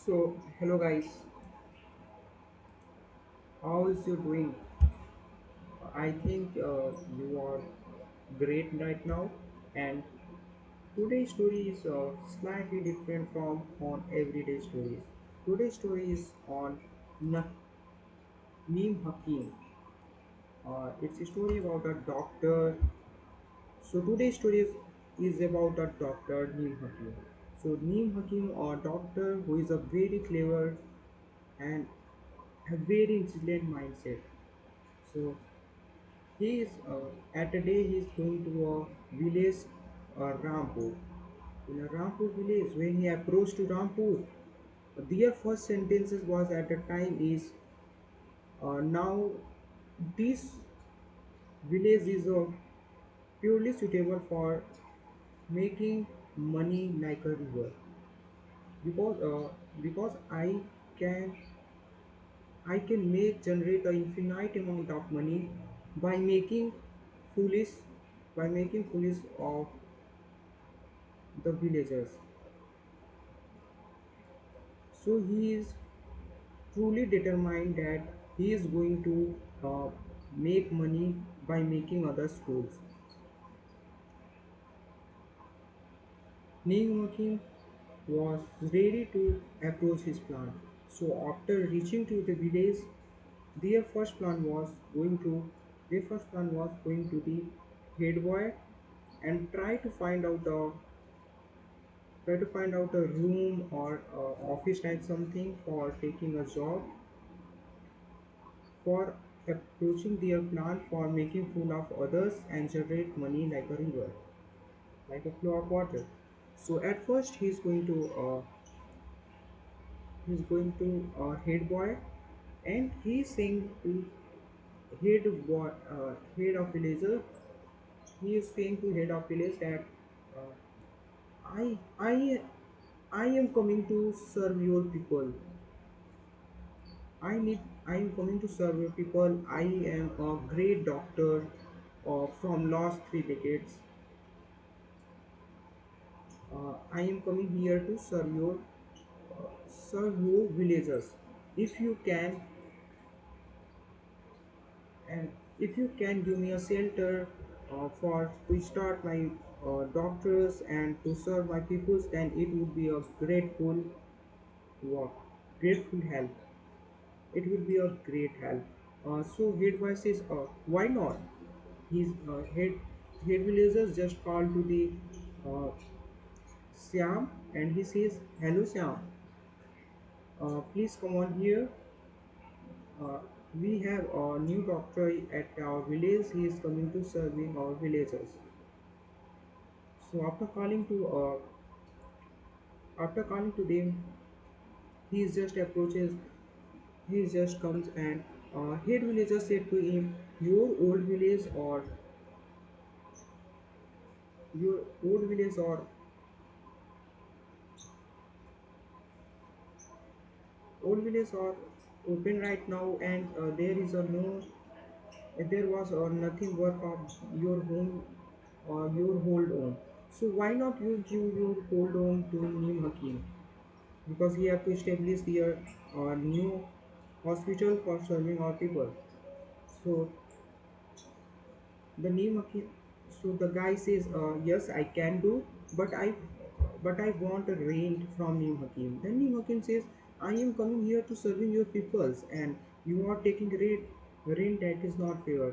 So, hello guys, how is you doing? I think you are great right now, and today's story is slightly different from on everyday stories. Today's story is on Neem Hakim. It's a story about a doctor. So today's story is about a doctor Neem Hakim. So Neem Hakim, a doctor who is a very clever and a very intelligent mindset. So he is at a day he is going to a village, Rampur. In a Rampur village, when he approached to Rampur, their first sentences was at the time is now this village is purely suitable for making money like a river because can I can make generate an infinite amount of money by making foolish foolish of the villagers. So he is truly determined that he is going to make money by making others fools. Neem was ready to approach his plan. So after reaching to the village, their first plan was going to their first plan was going to the head boy and try to find out a room or office type something for taking a job for approaching their plan for making fool of others and generate money like a river, like a flow of water. So at first he's going to head boy and he's saying to head of villager. He is saying to head of village that uh, I I I am coming to serve your people. I am coming to serve your people. I am a great doctor from last 3 decades. I am coming here to serve your villagers. If you can and if you can give me a shelter for to start my doctors and to serve my peoples, then it would be a grateful work, grateful help. It would be a great help. So head says, why not? His head villagers just call to the uh, Siam and he says, hello Siam, please come on here. Uh, we have a new doctor at our village. He is coming to serving our villagers. So after calling to them, he just approaches. He just comes and head villager said to him, "Your old village your old village are open right now, and there was nothing work of your home or your old home. So why not you give your old home to Neem Hakim because he have to establish their new hospital for serving our people." So the Neem Hakim, so the guy says, "Yes, I can do, but I want a rent from Neem Hakim." Then Neem Hakim says, "I am coming here to serving your peoples, and you are taking rent that is not fair.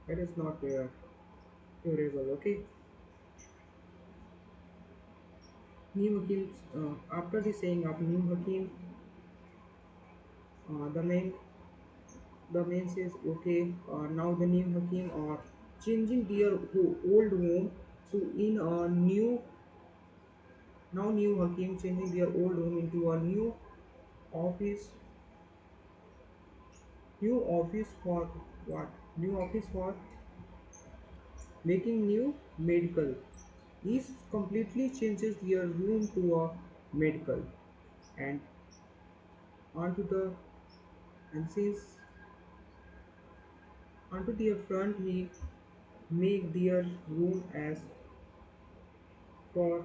That is not fair. Favorable, okay?" Neem Hakim, after the saying of Neem Hakim, uh, the man the man says, "Okay, now the Neem Hakim are changing their old home to in a new Hakim changing their old home into a office office for what? New office for making new medical. This completely changes their room to a medical and onto the and since onto their front he make their room as for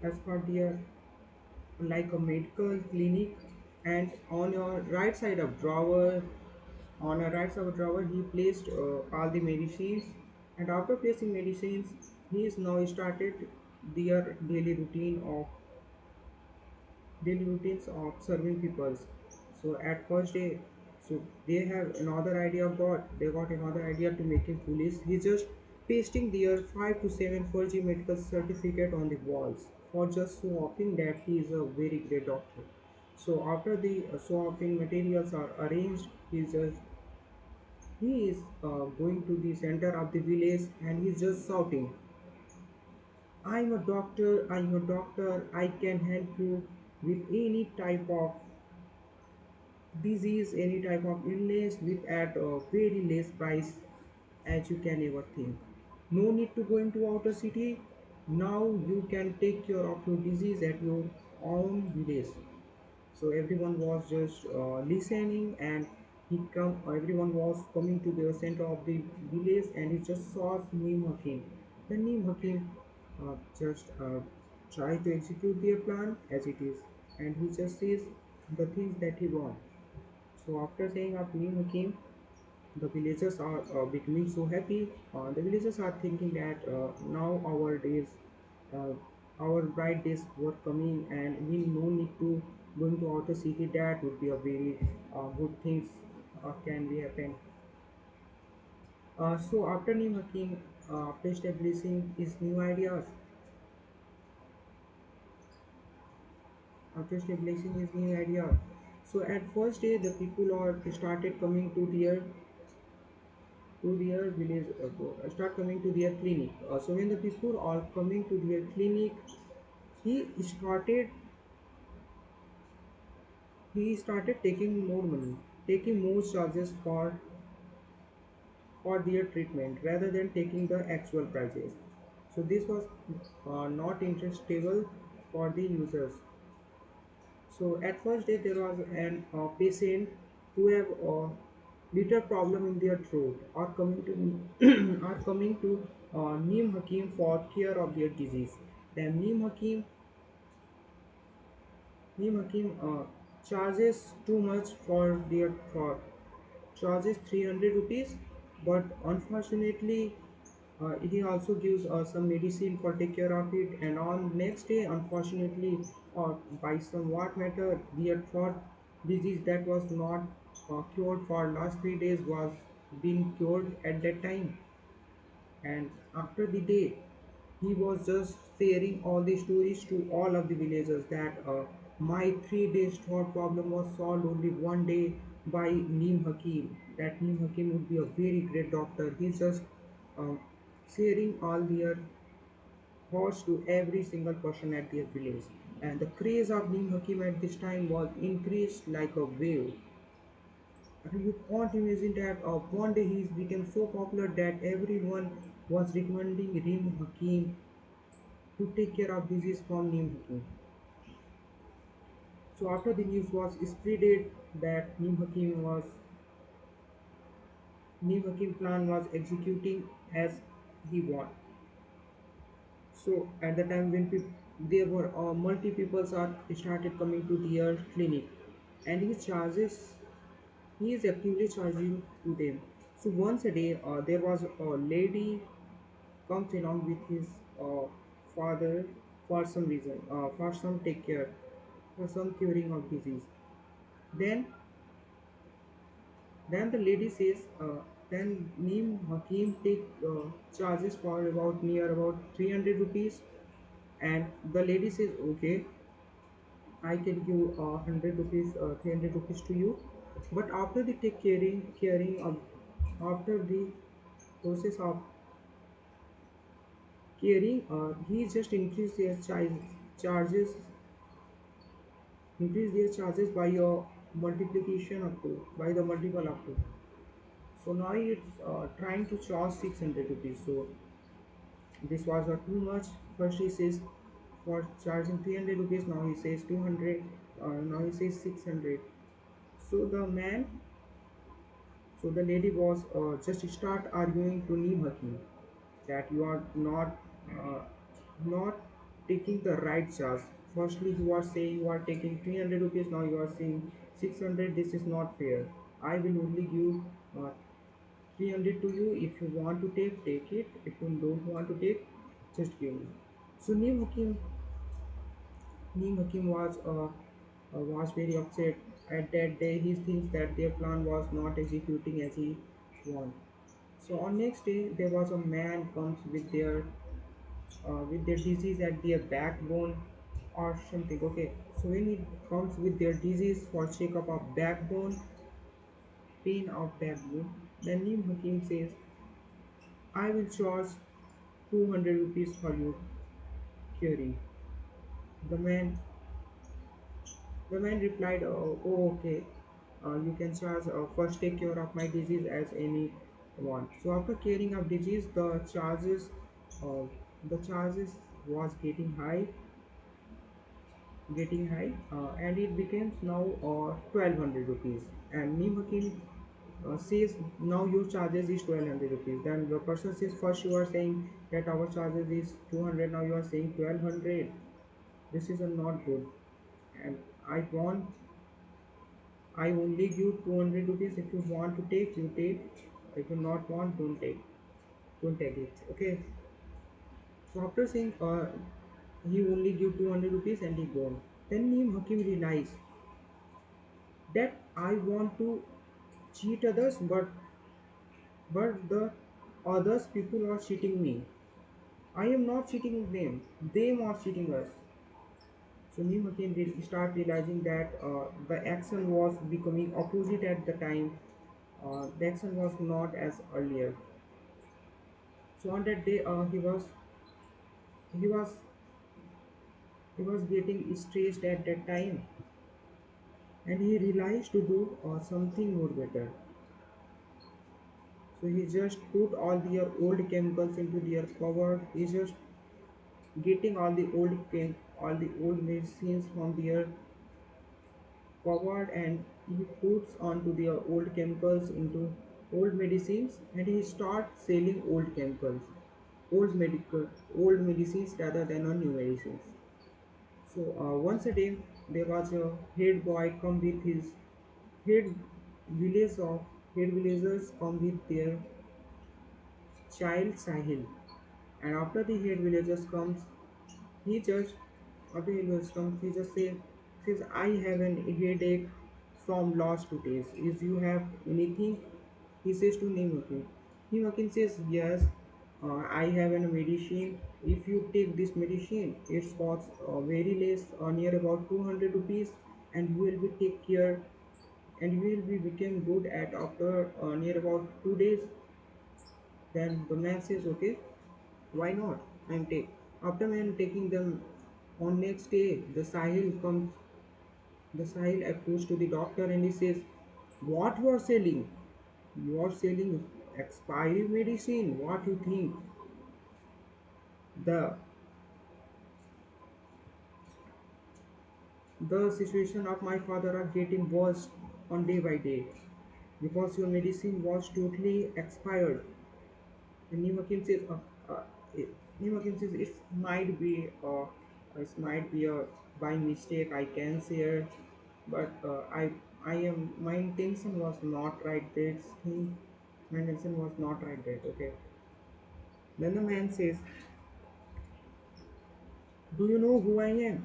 as per their like a medical clinic. And on your right side of drawer, on a right side of drawer, he placed all the medicines. And after placing medicines, he is now started their daily routines of serving peoples. So at first day, so they have another idea got they got another idea to make him foolish. He just pasting their 5 to 7 4G medical certificate on the walls for just show offing that he is a very great doctor. So after the show offing materials are arranged, he is going to the center of the village and he's just shouting, I'm a doctor, I can help you with any type of disease, any type of illness with at a very less price as you can ever think. No need to go into outer city. Now you can take care of your disease at your own village. So everyone was just listening, and everyone was coming to the center of the village, and he just saw Neem Hakim. The Neem Hakim just try to execute their plan as it is, and he just says the things that he wants. So after saying of Neem Hakim, the villagers are becoming so happy. The villagers are thinking that now uh, our bright days were coming, and we no need to going to outer city. That would be a very good things can be happen. So after Neem Hakim, after establishing his new ideas, after establishing his new idea, so at first day the people are started coming to their village, start coming to their clinic. So when the people are coming to their clinic, he started he started taking more money, taking more charges for their treatment rather than taking the actual prices. So this was not interestable for the users. So at first day there was an patient who have a little problem in their throat are coming to are coming to Neem Hakim for care of their disease. Then Neem Hakim charges too much for their throat, charges 300 rupees, but unfortunately he also gives some medicine for take care of it, and on next day unfortunately by some what matter their throat disease that was not cured for last 3 days was being cured at that time. And after the day, he was just sharing all the stories to all of the villagers that my 3 days throat problem was solved only one day by Neem Hakim. That Neem Hakim would be a very great doctor. He's just um, sharing all their thoughts to every single person at their village. And the craze of Neem Hakim at this time was increased like a wave. And you can't imagine that one day he became so popular that everyone was recommending Neem Hakim to take care of disease from Neem Hakim. So after the news was spreaded that Neem Hakim plan was executing as he want. So at the time when there were multi peoples are started coming to their clinic, and he is actively charging to them. So once a day there was a lady comes along with his father for some reason, for some take care, for some curing of disease. Then, then the lady says, then Neem Hakim take charges for about near about 300 rupees, and the lady says, okay, I can give 100 rupees, 300 rupees to you, but after the take caring of after the process of caring, he just charges increase their charges by your multiplication up to by the multiple up to. So now it's trying to charge 600 rupees. So this was too much. First he says for charging 300 rupees, now he says 200, now he says 600. So the lady was just start arguing to Neem Hakim that you are not taking the right charge. Firstly, you are saying you are taking 300 rupees, now you are saying 600. This is not fair. I will only give 300 to you. If you want to take it. If you don't want to take, just give me. So Neem Hakim was very upset at that day. He thinks that their plan was not executing as he wanted. So on next day, there was a man comes with their disease at their backbone or something. Okay, so when it comes with their disease for checkup of backbone, pain of backbone, then Neem Hakim says, "I will charge 200 rupees for your curing." The man The man replied, "Oh, okay. You can charge. First, take care of my disease as anyone." So after caring of disease, uh, the charges was getting high, and it becomes now 1200 rupees. And Neem Hakim says, "Now your charges is 1200 rupees." Then the person says, "First you are saying that our charges is 200. Now you are saying 1200. This is not good, and I want I only give 200 rupees. If you want to take, you take. If you not want, don't take. Don't take it. Okay. So after saying he only give 200 rupees and he gone. Then Neem Hakim realized that I want to cheat others, but the others people are cheating me. I am not cheating them. They are cheating us. So Neem Hakim start realizing that the action was becoming opposite at the time. The action was not as earlier. So on that day, he was he was getting stressed at that time, and he realized to do something more better. So he just put all their old chemicals into their cupboard. He just getting all the old medicines from their cupboard, and he puts onto their old chemicals into old medicines, and he starts selling old chemicals, old medicines rather than a new medicines. So once a day, there was a head boy come with his head village of head villagers come with their child Sahil, and after the head villagers comes, he just after he comes, he just says, "I have an headache from last 2 days. Is you have anything?" He says to Neem. Neem says, "Yes, I have a medicine. If you take this medicine, it costs very less, near about 200 rupees, and you will be take care, and you will be become good at after near about 2 days." Then the man says, "Okay, why not? I'm take." After man taking them, on next day, the Sahil approached to the doctor and he says, "What you are selling? You are selling expiry medicine. What you think? The the situation of my father are getting worse on day by day because your medicine was totally expired." And Nimakim says, uh, it, Nimakim says it might be a by mistake. I can say, but I am my intention was not right. This thing, my intention was not right. That okay. Then the man says, "Do you know who I am?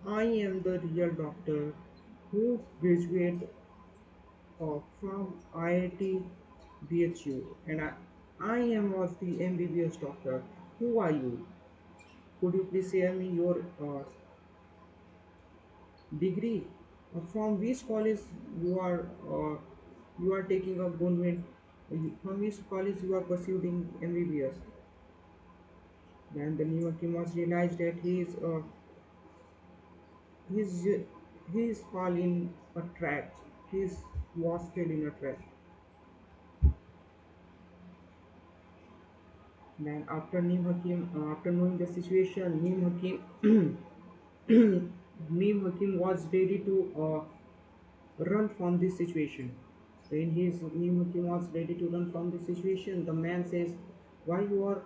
I am the real doctor who graduated from IIT BHU, and I am was the MBBS doctor. Who are you? Could you please share me your degree? From which college you are taking a government? From which college you are pursuing MBBS?" Then the new Akimas realized that he's he's fall in a trap. He's was fell in a trap. Then after after knowing the situation, Neem Hakim was ready to run from this situation. When his Neem Hakim was ready to run from this situation, the man says, "Why you are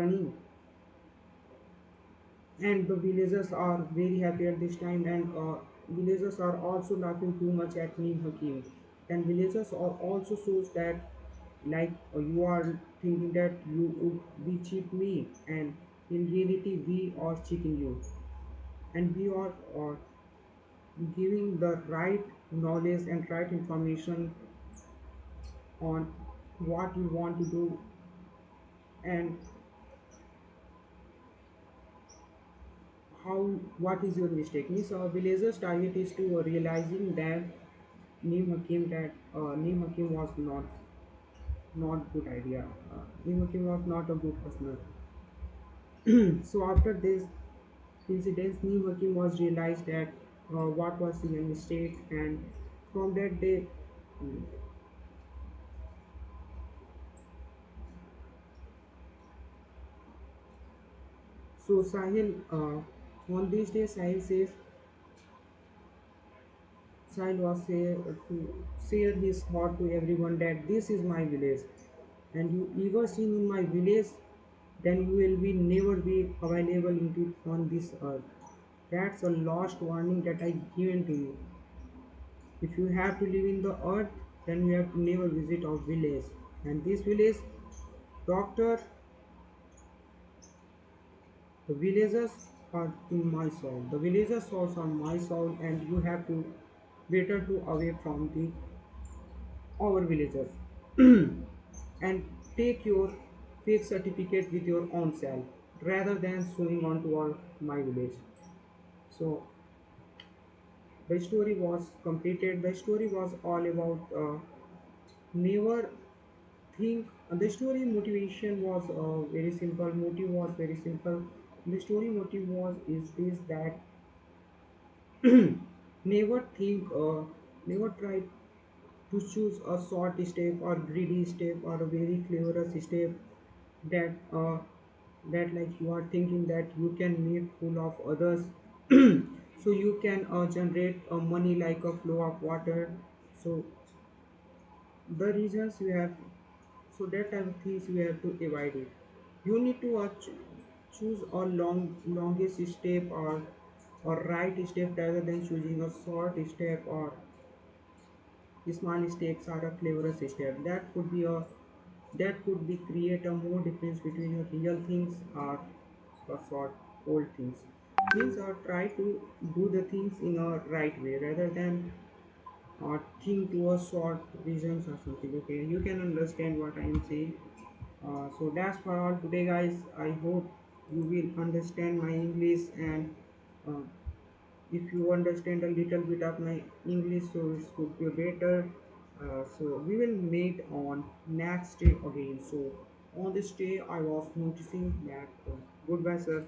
running? and the villagers are very happy at this time, and villagers are also laughing too much at Neem Hakim, and villagers are also shows that like you are thinking that you would be cheat me, and in reality we are cheating you, and we are giving the right knowledge and right information on what you want to do, and how what is your mistake means villagers target is to realizing that Neem Hakim was not good idea. Neem Hakim was not a good customer. So after this incident, Neem Hakim was realized that what was his mistake, and from that day, mm, so Sahil on this day Sahil was to share his thought to everyone that this is my village, and you ever seen in my village, then you will be never be available into on this earth. That's a last warning that I given to you. If you have to live in the earth, then you have to never visit our village. And this village, doctor, the villagers are in my soul. The villagers souls are my soul, and you have to better to away from the our villagers and take your fake certificate with your own self rather than showing on to our my village. So the story was completed. The story was all about never think. The story motivation was very simple. Motive was very simple. The story motive was is this that never think, never try to choose a short step or greedy step or a very clever step that that like you are thinking that you can make fool of others so you can generate money like a flow of water. So the reasons you have, so that type of things you have to avoid it. You need to choose a longest step or right step rather than choosing a short step or small mistakes are a clever step. That could be create a more difference between your real things or a short old things. Means try to do the things in a right way rather than think to a short visions or something. Okay, you can understand what I am saying. So that's for all today, guys. I hope you will understand my English, and uh, if you understand a little bit of my English, so it could be better. So we will meet on next day again. So on this day, I was noticing that goodbye, sir.